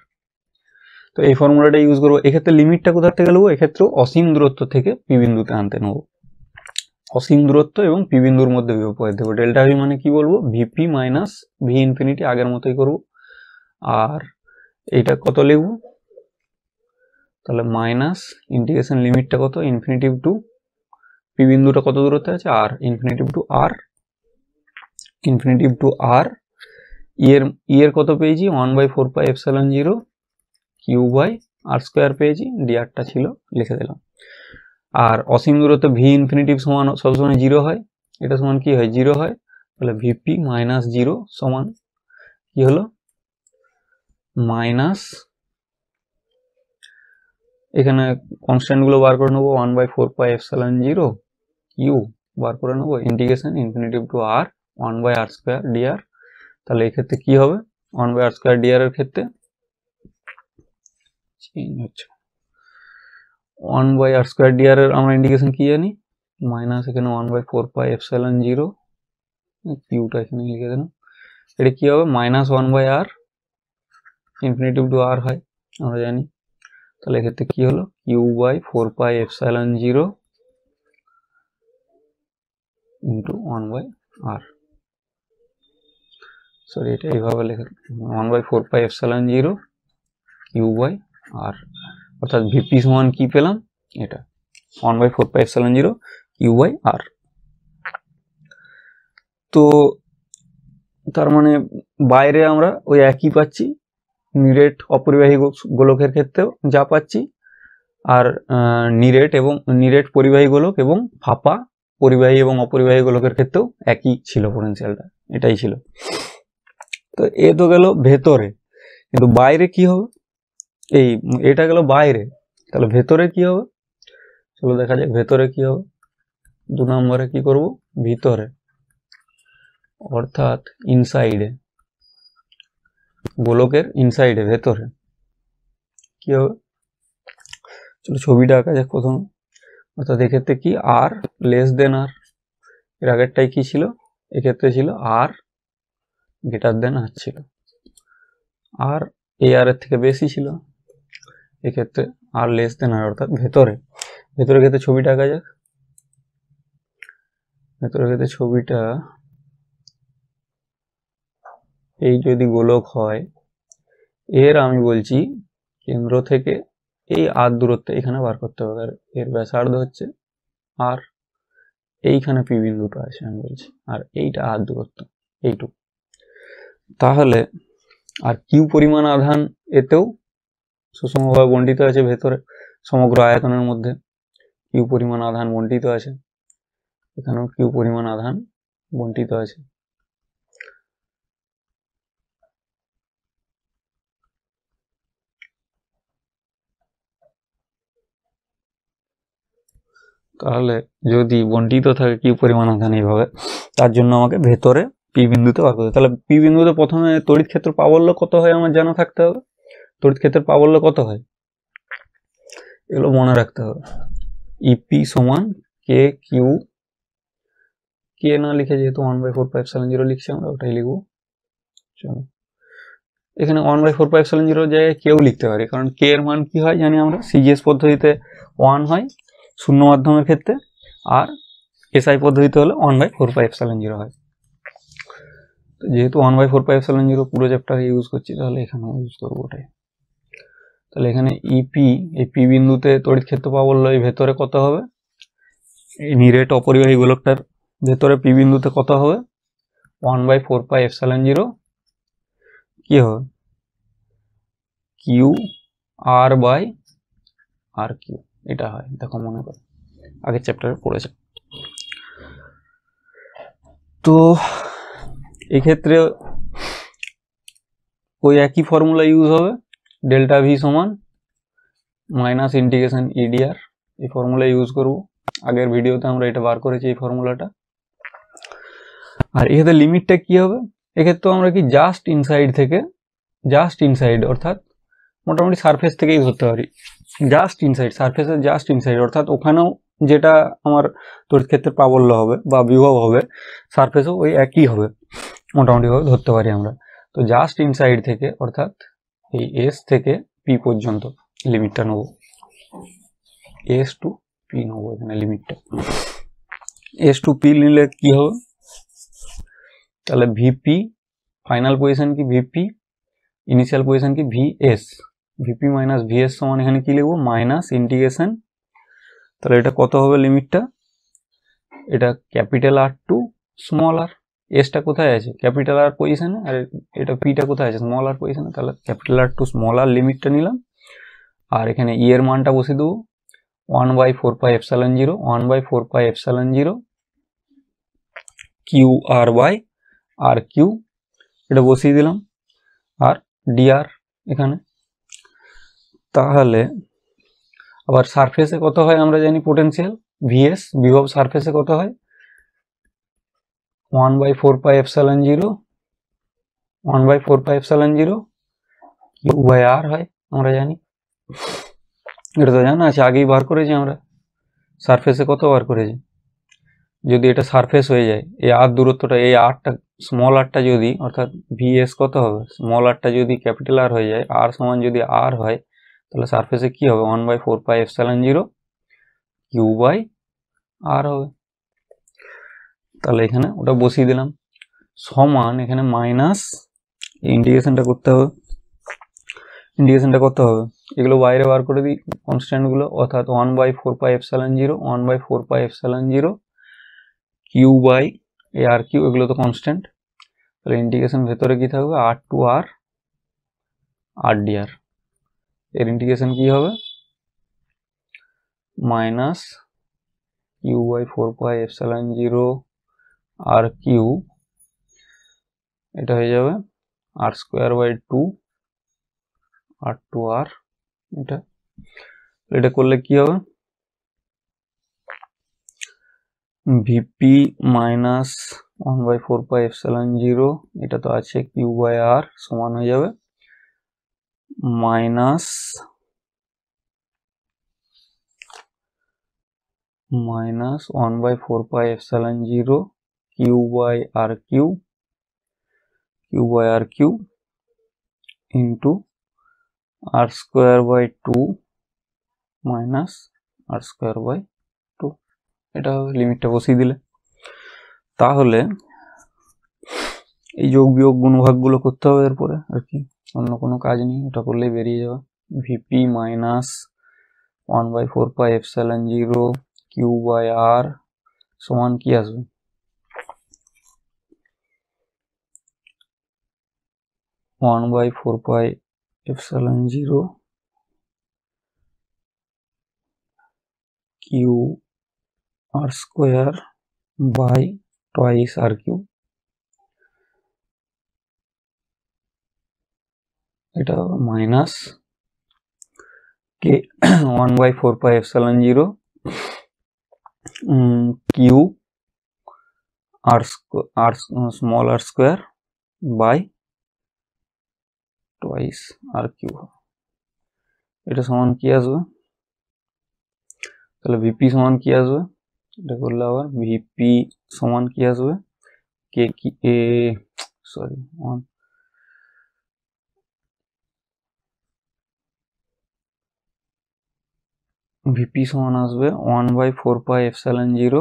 তো এই ফর্মুলাটা ইউজ করবো। এক্ষেত্রে লিমিটটা কোথা থেকে নেবো, এক্ষেত্রেও অসীম দূরত্ব থেকে পি বিন্দুতে আনতে নেবো, অসীম দূরত্ব এবং পি বিন্দুর মধ্যে বিভব প্রয়োগ দেবো। ডেল্টা ভি মানে কি বলবো, ভিপি মাইনাস ভি ইনফিনিটি, আগের মতোই করবো। আর এইটা কত লিখবো, তাহলে মাইনাস ইন্টিগ্রেশন লিমিটটা কত, ইনফিনিটিভ টু পি বিন্দুটা কত দূরত্বে আছে, আর ইনফিনিটিভ টু আর এর কত পেয়েছি 1/4πε0 কিউ বাই আর স্কোয়ার পেয়েছি, ডিআরটা ছিল লিখে দিলাম। আর অসীম দূরত্বে ভি ইনফিনিটিভ সমান সবসময় 0 হয়, এটা সমান কি হয় 0 হয়, তাহলে ভিপি মাইনাস 0 সমান কি হলো মাইনাস, এখানে কনস্ট্যান্ট গুলো বার করে নেবো 1/4πε0 কিউ বার করে নেবো integration infinity to r 1/r² dr, তাহলে এই ক্ষেত্রে কি হবে 1/r² dr এর ক্ষেত্রে চেঞ্জ হচ্ছে 1/r² dr এর আমরা ইন্টিগ্রেশন কি জানি মাইনাস এখানে 1/4πε0 কিউটা এখানে লিখে দিলাম, এটা কি হবে মাইনাস 1/r ইনফিনিটিভ টু আর হয় আমরা জানি, তাহলে এক্ষেত্রে কি হলো q/4πε0 ইন্টু 1/r, সরি এটা এইভাবে লেখা 1/4πε0 q/r, অর্থাৎ ভিপি সমান কি পেলাম এটা 1/4πε0 q/r। তো তার মানে বাইরে আমরা ওই একই পাচ্ছি, নিরেট অপরিবাহী গোলকের ক্ষেত্রেও যা পাচ্ছি, আর নিরেট পরিবাহী গোলক এবং ফাঁপা পরিবাহী এবং অপরিবাহী গোলকের ক্ষেত্রেও একই ছিল পোটেনশিয়ালটা, এটাই ছিল। তো এ তো গেল ভেতরে, কিন্তু বাইরে কি হবে, এটা গেল বাইরে, তাহলে ভেতরে কি হবে চলো দেখা যাক ভেতরে কি হবে। 2 নম্বরে কি করব ভিতরে, অর্থাৎ ইনসাইডে, গোলকের ইনসাইডে ভেতরে কি হবে, চলো ছবিটা আঁকা যাক প্রথম। অর্থাৎ এক্ষেত্রে কি আর লেস দেন আর, এর আগেরটাই কি ছিল এক্ষেত্রে ছিল আর গ্রেটার দেন আর ছিল, আর আর এর থেকে বেশি ছিল, এক্ষেত্রে আর লেস দেন আর, অর্থাৎ ভেতরের ক্ষেত্রে ছবিটা আঁকা যাক। ভেতরের ক্ষেত্রে ছবিটা এই যদি গোলক হয়, এর আমি বলছি কেন্দ্র থেকে এই আর দূরত্ব এখানে বার করতে হবে, আর এর ব্যাসার্ধ হচ্ছে আর, এইখানে পি বিন্দুটা আছে আমি বলছি, আর এইটা আর দূরত্ব এইটুকু। তাহলে আর কিউ পরিমাণ আধান এতেও সুষমভাবে বণ্টিত আছে, ভেতরে সমগ্র আয়তনের মধ্যে কিউ পরিমাণ আধান বণ্টিত আছে, এখানেও কিউ পরিমাণ আধান বণ্টিত আছে। তাহলে যদি বণ্টিত থাকে কিউ পরিমাণ আধান এইভাবে, তার জন্য আমাকে ভেতরে পি বিন্দুতে বার করতে হবে। তাহলে পি বিন্দুতে প্রথমে তড়িৎ ক্ষেত্র প্রাবল্য কত হয় আমার জানা থাকতে হবে, তড়িৎ ক্ষেত্রের প্রাবল্য কত হয় এগুলো মনে রাখতে হবে। ইপি সমান কে কিউ, কে না লিখে যেহেতু 1/4πε0 লিখছি আমরা ওটাই লিখবো। চলো এখানে 1/4πε0 জায়গায় কেউ লিখতে পারি, কারণ কে এর মান কি হয় জানি আমরা, সিজিএস পদ্ধতিতে 1 হয় শূন্য মাধ্যমের ক্ষেত্রে, আর এসআই পদ্ধতিতে হলে 1/4πε0 হয়। তো যেহেতু 1/4πε0 পুরো চ্যাপ্টার ইউজ করছি, তাহলে এখানে ইউজ করবো ওটাই। তাহলে এখানে ইপি, এই পি বিন্দুতে তড়িৎ ক্ষেত্র প্রাবল্য এই ভেতরে কত হবে, এই নিরেট অপরিবাহী গোলকটার ভেতরে পি বিন্দুতে কত হবে 1/4πε0 কি হবে q R by R Q, এটা হয় দেখো মনে করো আগের চ্যাপ্টারে পড়েছে। তো এক্ষেত্রে ওই একই ফর্মুলা ইউজ হবে, ডেল্টা ভি সমান মাইনাস ইন্টিগ্রেশন ইডিআর, এই ফর্মুলা ইউজ করব। আগের ভিডিওতে আমরা এটা বার করেছি এই ফর্মুলাটা। আর এক্ষেত্রে লিমিটটা কি হবে, এক্ষেত্রে আমরা কি জাস্ট ইনসাইড থেকে, জাস্ট ইনসাইড অর্থাৎ মোটামুটি সারফেস থেকেই ধরতে পারি, জাস্ট ইনসাইড সারফেসের জাস্ট ইনসাইড, অর্থাৎ ওখানেও যেটা আমার তড়িৎ ক্ষেত্রের প্রাবল্য হবে বা বিভব হবে, সারফেসও ওই একই হবে মোটামুটি ভাবে ধরতে পারি আমরা। তো জাস্ট ইনসাইড থেকে অর্থাৎ এই এস থেকে পি পর্যন্ত লিমিটটা নেব, এস টু পি নেব এখানে লিমিটটা। এস টু পি নিলে কি হবে, তাহলে ভিপি ফাইনাল পজিশন কি ভিপি, ইনিশিয়াল পজিশন কি v s, v p minus v s সমান এখানে কি লিখবো, মাইনাস ইন্টিগ্রেশন, তাহলে এটা কত হবে লিমিটটা, এটা ক্যাপিটাল আর টু স্মল আর, এসটা কোথায় আছে ক্যাপিটাল আর পজিশনে, আর এটা পিটা কোথায় আছে স্মল আর পজিশনে, তাহলে ক্যাপিটাল আর টু স্মল আর লিমিটটা নিলাম, আর এখানে ই এর মানটা বসিয়ে দেবো 1/4πε0, 1/4πε0 Q R by R Q, এটা বসিয়ে দিলাম, আর ডিআর এখানে। তাহলে আবার সারফেসে কত হয় আমরা জানি, পোটেনশিয়াল ভিএস বিভব সারফেসে কত হয়, 1/4πε0 কিউ বাই আর হয়, আমরা জানি, এটা তো জানা আছে, আগেই বার করেছি আমরা, সারফেসে কত বার করেছি, যদি এটা সারফেস হয়ে যায়, এই আর দূরত্বটা, এই আরটা স্মল আরটা যদি, অর্থাৎ ভিএস কত হবে, স্মল আরটা যদি ক্যাপিটাল আর হয়ে যায়, আর সমান যদি আর হয়, তাহলে সারফেসে কি হবে 1/4πε0 কিউ বাই আর হবে। তাহলে এখানে ওটা বসিয়ে দিলাম, সমান এখানে মাইনাস, ইন্টিগ্রেশনটা করতে হবে, এগুলো বাইরে বার করে দিই কনস্ট্যান্ট গুলো, অর্থাৎ 1/4πε0 Q by a R Q, এগুলো তো কনস্ট্যান্ট, তাহলে ইন্টিগ্রেশন ভেতরে কি থাকবে, R to R R DR, এর ইন্টিগ্রেশন কি হবে minus Q by 4πε0 R Q, এটা হয়ে যাবে R square by two R to R, এটা করলে কি হবে, ভিপি মাইনাস 1/4πε0, এটা তো আছে কিউ বাই আর সমান হয়ে যাবে minus 1/4πε0 Q by R Q into R square by two minus R square by two, এটা হবে লিমিটটা বসিয়ে দিলে। তাহলে এই যোগ বিয়োগ গুণভাগগুলো করতে হবে এরপরে, আর কি অন্য কোনো কাজ নেই, এটা করলেই বেরিয়ে যাবে। VP minus 1/4πε0 Q by R সমান কি আসবে, 1/4πε0 Q R square by twice R Q, এটা মাইনাস কে 1/4πε0 Q R small R square by twice R Q, এটা সমান কি আসবে, তাহলে ভিপি সমান কি আসবে, এটা করলে আবার ভিপি সমান কি আসবে, কে কি এ সরি ভিপি সমান আসবে 1/4πε0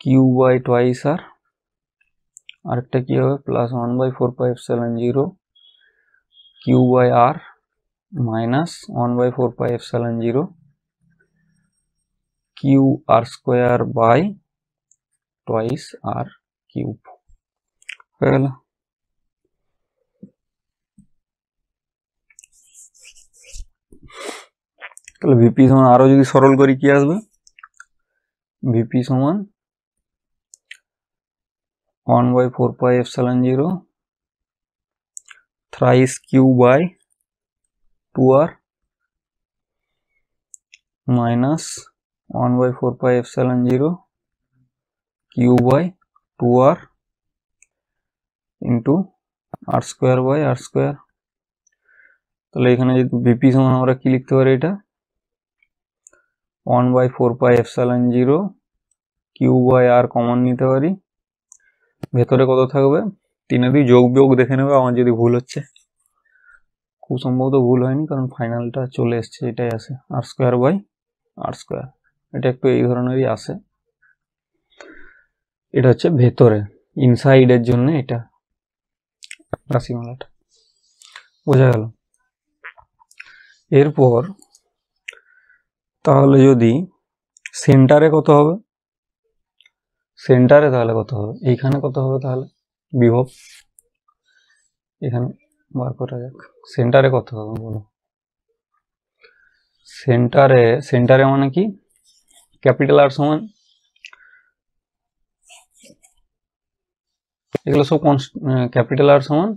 কিউ বাই টুয়াইস আর, আরেকটা কি হবে plus 1/4πε0 Q by R minus 1/4πε0 Q R square by twice R cube, হয়ে গেল। তাহলে ভিপি সমান আরো যদি সরল করি কি আসবে, ভিপি সমান 1/4πε0 thrice Q by two R minus 1/4πε0 Q by two R into R square by R square. তাহলে এখানে যদি ভিপি সমান আমরা কি লিখতে পারি, এটা 1/4πε0 কিউ বাই আর কমন নিতে পারি, ভেতরে কত থাকবে, তিনে দুই যোগ বিয়োগ দেখে নেবে, আমার যদি ভুল হচ্ছে, খুব সম্ভবত ভুল হয়নি কারণ ফাইনালটা চলে এসছে, এটাই আসে আর স্কোয়ার বাই আর স্কোয়ার, এটা একটু এই ধরনেরই আসে, এটা হচ্ছে ভেতরে ইনসাইডের জন্য এটা রাশিমালাটা। বোঝা গেল। এরপর তাহলে যদি সেন্টারে কত হবে, সেন্টারে তাহলে কত হবে, এইখানে কত হবে তাহলে বিভব, এখানে বার করা যাক। সেন্টারে কত হবে বলো? সেন্টারে, সেন্টারে মানে কি, ক্যাপিটাল আর সমান, এগুলো সব ক্যাপিটাল আর সমান,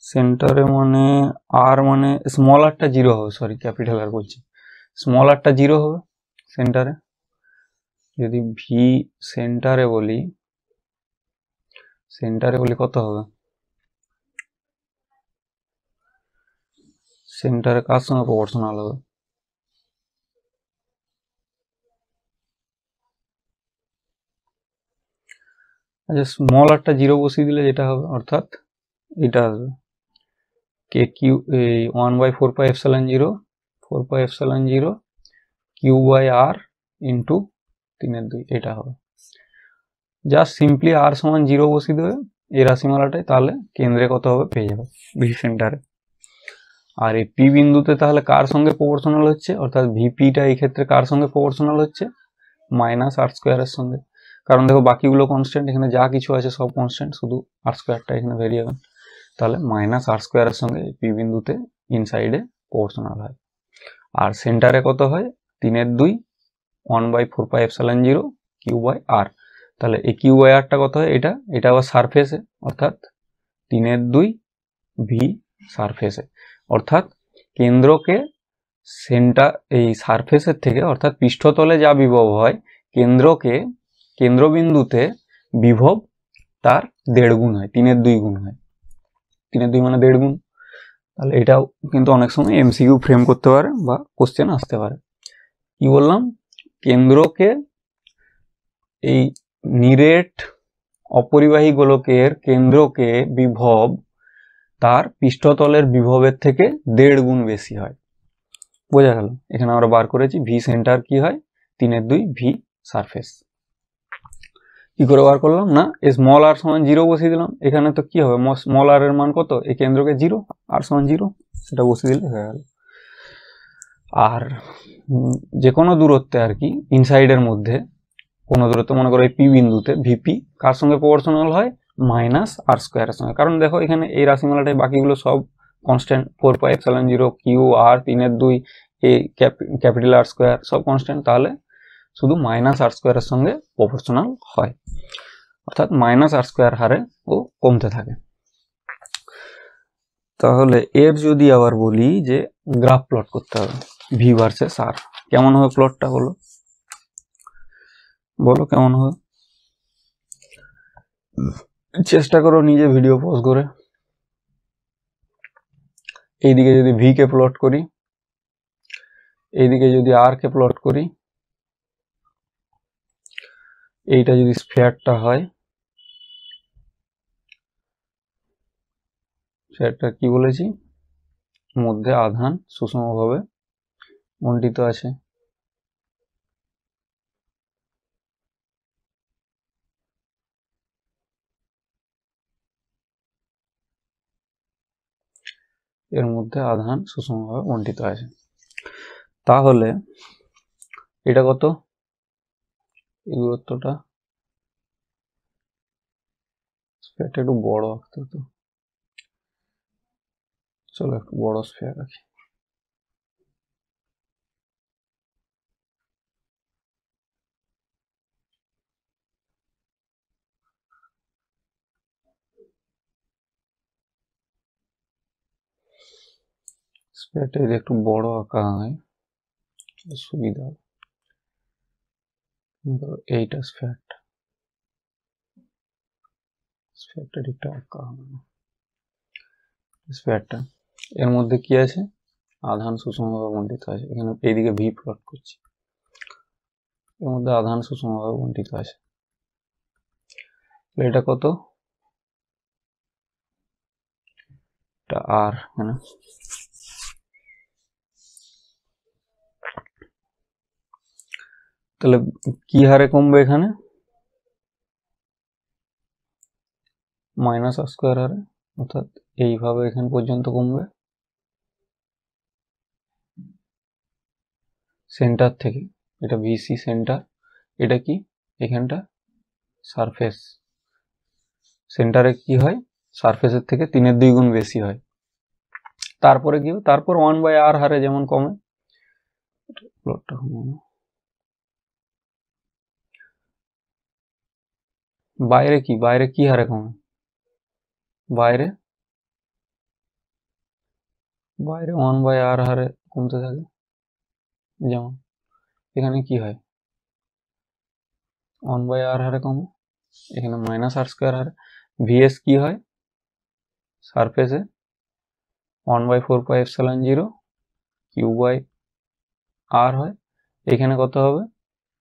সেন্টারে মানে আর মানে স্মল আরটা জিরো হবে, সরি ক্যাপিটাল আর বলছি, স্মল আরটা জিরো হবে সেন্টারে। যদি ভি সেন্টারে বলি, সেন্টারে বলি কত হবে, সেন্টারে কার সঙ্গে প্রপোর্শনাল হবে, আচ্ছা স্মল আরটা জিরো বসিয়ে দিলে যেটা হবে, অর্থাৎ এটা আসবে কে কিউ এই 1/4πε0, 4πε0 কিউ বাই আর ইন্টু 3/2, এটা হবে। জাস্ট সিম্পলি আর সমান জিরো বসিয়ে দেবে এই রাশিমালাটায়, তাহলে কেন্দ্রে কত হবে পেয়ে যাবে ভি সেন্টারে। আর এই পি বিন্দুতে তাহলে কার সঙ্গে প্রপোর্শনাল হচ্ছে, অর্থাৎ ভিপিটা এই ক্ষেত্রে কার সঙ্গে প্রপোর্শনাল হচ্ছে, মাইনাস আর স্কোয়ারের সঙ্গে। কারণ দেখো বাকিগুলো কনস্ট্যান্ট, এখানে যা কিছু আছে সব কনস্ট্যান্ট, শুধু আর স্কোয়ারটা এখানে ভেরিয়েবল, তাহলে মাইনাস আর স্কোয়ারের সঙ্গে পি বিন্দুতে ইনসাইডে প্রপোর্শনাল হয়। আর সেন্টারে কত হয়, 3/2 1/4πε0 কিউ বাই আর, তাহলে এই কিউ বাই আরটা কত হয়, এটা এটা আবার সারফেসে, অর্থাৎ 3/2 ভি সারফেসে, অর্থাৎ কেন্দ্রকে সেন্টার এই সারফেসের থেকে, অর্থাৎ পৃষ্ঠতলে যা বিভব হয় কেন্দ্রকে, কেন্দ্রবিন্দুতে বিভব তার 1.5 গুণ হয়, 3/2 গুণ হয়, 3/2 মানে 1.5 গুণ। তাহলে এটাও কিন্তু অনেক সময় এমসিকিউ ফ্রেম করতে পারে বা কোশ্চেন আসতে পারে। কি বললাম, কেন্দ্রকে এই নিরেট অপরিবাহী গোলকের কেন্দ্রকে বিভব তার পৃষ্ঠতলের বিভবের থেকে 1.5 গুণ বেশি হয়। বোঝা গেল, এখানে আমরা বার করেছি ভি সেন্টার কি হয়, 3/2 ভি সারফেস। কি করে বার করলাম না, স্মল আর সমান জিরো বসিয়ে দিলাম, এখানে তো কি হবে, স্মল আর এর মান কত, এই কেন্দ্রকে জিরো, আর সমান জিরো, সেটা বসিয়ে দিলে হয়ে গেল। আর যে কোনো দূরত্বে আর কি, ইনসাইডের মধ্যে কোনো দূরত্বে, মনে করো এই পি বিন্দুতে ভিপি কার সঙ্গে প্রপোর্শনাল হয়, মাইনাস আর স্কোয়ারের সঙ্গে। কারণ দেখো এখানে এই রাশিমালাটায় বাকিগুলো সব কনস্ট্যান্ট, 4πε0 কিউ আর 3/2 এই ক্যাপিটাল আর স্কোয়ার সব কনস্ট্যান্ট, তাহলে শুধু মাইনাস আর স্কোয়ারের সঙ্গে প্রপোর্শনাল হয়, অর্থাৎ মাইনাস আর স্কোয়ার হারে ও কমতে থাকে। তাহলে এর যদি আবার বলি যে গ্রাফ প্লট করতে হবে ভি ভার্সেস আর, কেমন হবে প্লটটা বলো, বলো কেমন হবে, চেষ্টা করো নিজে ভিডিও পজ করে। এইদিকে যদি ভি কে প্লট করি, এইদিকে যদি আর কে প্লট করি, এইটা যদি স্ফিয়ারটা হয়, স্ফিয়ারটা কি বলেছি, মধ্যে আধান সুষমভাবে বণ্টিত আছে, এর মধ্যে আধান সুষমভাবে বণ্টিত আছে। তাহলে এটা কত, এই দূরত্বটা, স্ফিয়ারটা একটু বড় আঁকতে হতো, চলো একটু বড় স্ফিয়ার রাখি। স্ফিয়ারটা যদি একটু বড় আঁকা হয় সুবিধা হবে। এইটা স্ফিয়ারটা, স্ফিয়ারটা ঠিকঠাক আঁকা হবে না, স্ফিয়ারটা এর মধ্যে কি আছে, আধান সুষমভাবে বণ্টিত আছে, এখানে এইদিকে ভি প্লট করছি, এর মধ্যে আধান সুষমভাবে বণ্টিত আছে, এটা কত, এটা আর, মানে তাহলে কি হারে কমবে এখানে, মাইনাস আর স্কোয়ার হারে, অর্থাৎ এইভাবে এখান পর্যন্ত কমবে সেন্টার থেকে। এটা ভিসি সেন্টার, এটা কি এখানটা সারফেস, সেন্টারে কি হয় সারফেসের থেকে 3/2 গুণ বেশি হয়। তারপরে কি হবে, তারপর 1/r হারে যেমন কমে, প্লটটা বাইরে কি হারে কমে, বাইরে 1/r হারে কমতে থাকে। যেমন এখানে কি হয় 1/r হারে কমে, এখানে মাইনাস আর স্কোয়ার হারে। ভিএস কি হয় সারফেসে 1/4πε0 q/r হয়, এখানে কত হবে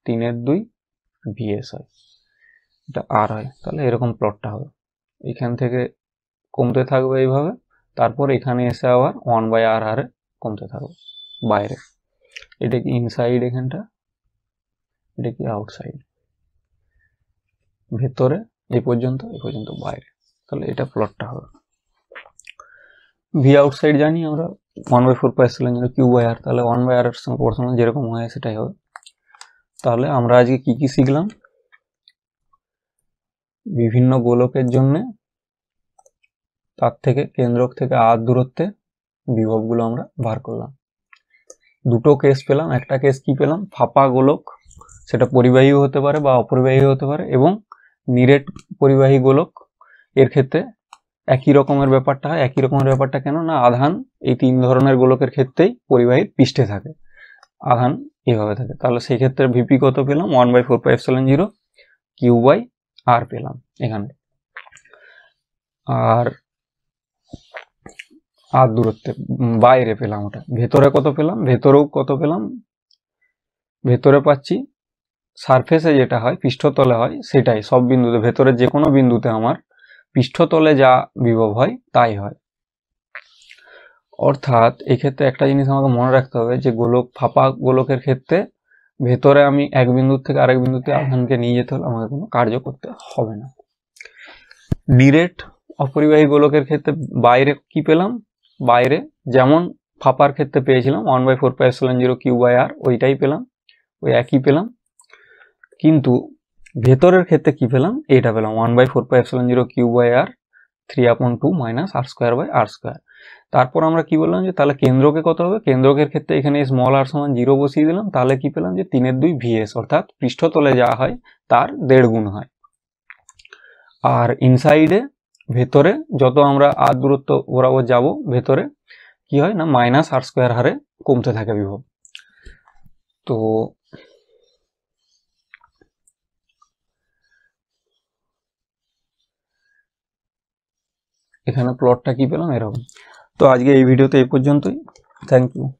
3/2 ভিএস হয়, এটা আর হয়। তাহলে এরকম প্লটটা হবে, এখান থেকে কমতে থাকবে এইভাবে, তারপর এখানে এসে আবার 1/r হারে কমতে থাকবে বাইরে। এটা কি ইনসাইড, এখানটা এটা কি আউটসাইড, ভেতরে এই পর্যন্ত বাইরে। তাহলে এটা প্লটটা হবে। ভি আউটসাইড জানি আমরা 1/4πε0 q/r, তাহলে 1/r এর সঙ্গে প্রপোর্শনাল যেরকম হয় সেটাই হবে। তাহলে আমরা আজকে কি কি শিখলাম, বিভিন্ন গোলকের জন্য তার থেকে কেন্দ্রক থেকে আর দূরত্বে বিভবগুলো আমরা বার করলাম। দুটো কেস পেলাম, একটা কেস কি পেলাম ফাঁপা গোলক, সেটা পরিবাহী হতে পারে বা অপরিবাহী হতে পারে, এবং নিরেট পরিবাহী গোলক, এর ক্ষেত্রে একই রকমের ব্যাপারটা হয়। একই রকমের ব্যাপারটা কেন না, আধান এই তিন ধরনের গোলকের ক্ষেত্রেই পরিবাহীর পৃষ্ঠে থাকে, আধান এইভাবে থাকে। তাহলে সেই ক্ষেত্রে ভিপি কত পেলাম 1/4πε0 q/r পেলাম এখানে। আর দূরত্বে বাইরে পেলাম ওটা। ভেতরে কত পেলাম, ভেতরেও কত পেলাম, ভেতরে পাচ্ছি সারফেসে যেটা হয় পৃষ্ঠতলে হয় সেটাই সব বিন্দুতে, ভেতরের যে কোনো বিন্দুতে আমার পৃষ্ঠতলে যা বিভব হয় তাই হয়। অর্থাৎ এক্ষেত্রে একটা জিনিস আমাকে মনে রাখতে হবে যে গোলক, ফাঁপা গোলকের ক্ষেত্রে ভেতরে আমি এক বিন্দু থেকে আরেক বিন্দুতে আধানকে নিয়ে যেতে হলে আমাকে কোনো কার্য করতে হবে না। নিরেট অপরিবাহী গোলকের ক্ষেত্রে বাইরে কি পেলাম, বাইরে যেমন ফাঁপার ক্ষেত্রে পেয়েছিলাম 1/4πε0 q/r, ওইটাই পেলাম, ওই একই পেলাম। কিন্তু ভেতরের ক্ষেত্রে কি পেলাম, এটা পেলাম 1/4πε0 q/r 3/2 -r²/r²। তারপর আমরা কি বললাম যে তাহলে কেন্দ্রকে কত হবে, কেন্দ্রকের ক্ষেত্রে এখানে স্মল r সমান 0 বসিয়ে দিলাম, তাহলে কি পেলাম যে 3/2 ভিএস, অর্থাৎ পৃষ্ঠতলে যা হয় তার 1.5 গুণ হয়। আর ইনসাইডে ভেতরে যত আমরা আর দূরত্ব বরাবর যাব ভেতরে কি হয় না -r² হারে কমতে থাকে বিভব। তো এখানে প্লটটা কি পেলাম এরকম। তো আজকে এই ভিডিওতে এই পর্যন্তই, থ্যাংক ইউ।